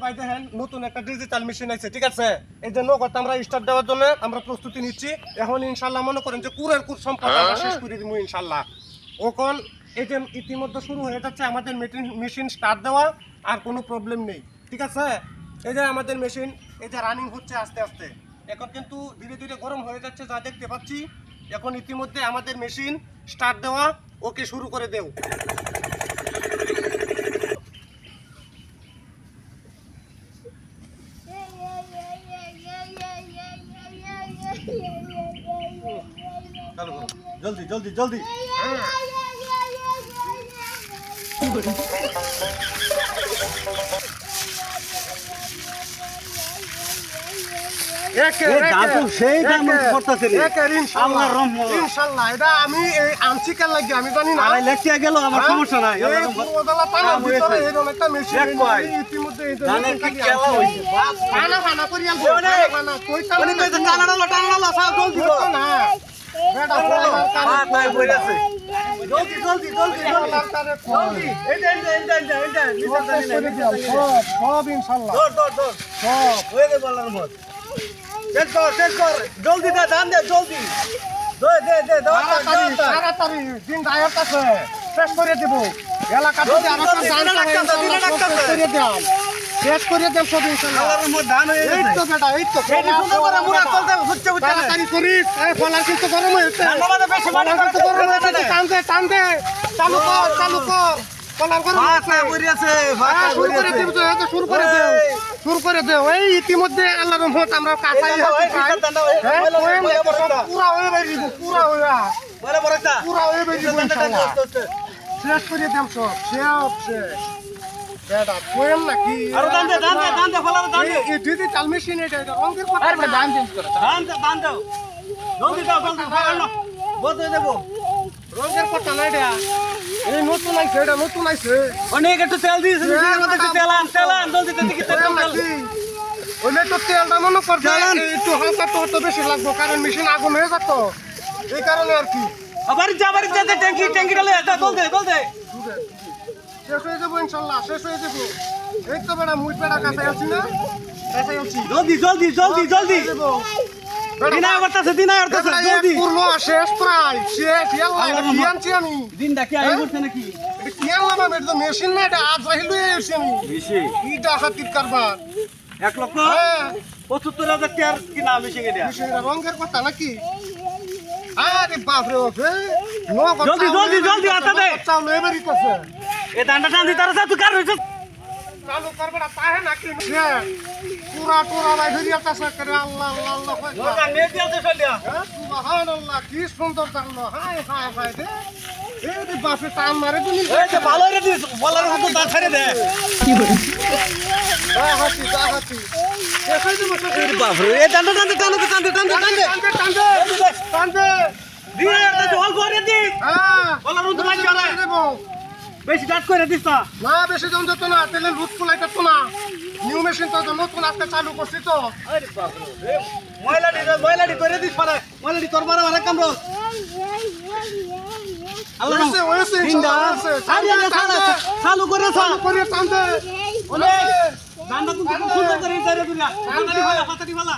ভাই দেখেন নতুন একটা ডিজিটাল মেশিন আছে, ঠিক আছে। এই যে নগদ আমরা স্টার্ট দেওয়ার জন্য আমরা প্রস্তুতি নিচ্ছি। এখন ইনশাল্লাহ মনে করেন যে কুরের কুর সম্পর্ক আমরা শেষ করে দিব ইনশাল্লাহ। ওখন এই যে ইতিমধ্যে শুরু হয়ে যাচ্ছে আমাদের মেশিন স্টার্ট দেওয়া, আর কোনো প্রবলেম নেই, ঠিক আছে। এই যে আমাদের মেশিন এই যে রানিং হচ্ছে আস্তে আস্তে, এখন কিন্তু ধীরে ধীরে গরম হয়ে যাচ্ছে যা দেখতে পাচ্ছি। এখন ইতিমধ্যে আমাদের মেশিন স্টার্ট দেওয়া, ওকে শুরু করে দেও। জলদি জলদি জলদি আমি জানি না গেল আমার সমস্যা নাই। জলদি দে ধান দে জলদি দিন ডায়ের কাছে শেষ করে দেব। এলাকা শেষ করে দেব সব ইনশাআল্লাহ। ধান হয়ে গেছে, এই তো বেটা, এই তো তাড়াতাড়ি করিস। এই ফলার কিন্তু গরম হয়েছে, টান দে চালু কর চালু কর। ফলার গরম হয়েছে, শুরু করে দেও। এই ইতিমধ্যে আল্লাহর রহমত আমরা কাঁচাই পুরা হয়ে বেরিয়ে পুরা হয়ে বেরিয়ে শেষ করে দেব সব শেষ। বেটা কোয়েম নাকি আর দান দে ফলার দান দে। এই ডিজিটাল মেশিন এটা রঙের কথা আর দান চেঞ্জ করে দান দাও জলদি দাও ফাড়ানো বদলে দেব। রঙের কথা না এটা, এই নতুন আইছে, এটা নতুন আইছে। অনেক একটু তেল দিয়েছে, মধ্যে একটু তেল আন জলদি দেখি তেল নাকি ওলে তো তেলটা মনে কর একটু হালকা তো বেশি লাগবে, কারণ মেশিন আগুন হয়ে যেত, এই কারণে আর কি। আবার যাতে ট্যাঙ্কি ডালে জলদি শেষ হয়ে যাবো ইনশাল্লাহ, শেষ হয়ে যাবো। এই তো বেড়া মুই পেড়া কাছে আছি না, কাছে আছি। জলদি দিনা করতেছে জলদি পুরো শেষ প্রায় শেষ। কি আনছি আমি দিনটা কি আই করতে নাকি এটা কি আনলাম আমি? এটা তো মেশিন না, এটা আজ রাইল লই আইছি আমি। বেশি ইটা হাতির কারবার 1,75,000 টাকার কিনা মেশিন এটা। মেশিন রঙের কথা নাকি? আরে বাপ রে বাপ, জলদি আতা দে চাও লেবেরি করছে। এ দান্ডা টান দি তারা তুই কার হইছ চালু করবে না তাহে নাকি পুরা ভাই ধরি আতাছ করে। আল্লাহ লাগা নে দিতে চলিয়া সুবহানাল্লাহ, কি সুন্দর জানলো। হায় দে এই দে বাপে টান মারে তুমি। এই যে ভালো রে দিস বলার মত দা ছেড়ে দে কি করে হাতি এসে দিমু এই বাপ রে। এই দান্ডা টান দে দিয়ে এটা জল করে দি। বলার মত মার করে বেশি ডাট করে দিস না, বেশি জন যত না তেলের রুট ফুলাইতে তো না। নিউ মেশিন তো নতুন আজকে চালু করছি তো। আরে বাপ রে ময়লাডি করে দিস পারে, ময়লাডি তোর বড় অনেক কাম রোজ। আল্লাহ ওইছে চালু করে টানতে ওলে দান্ডা তুমি সুন্দর করে ইতারে দুনিয়া পাতাটি ভালা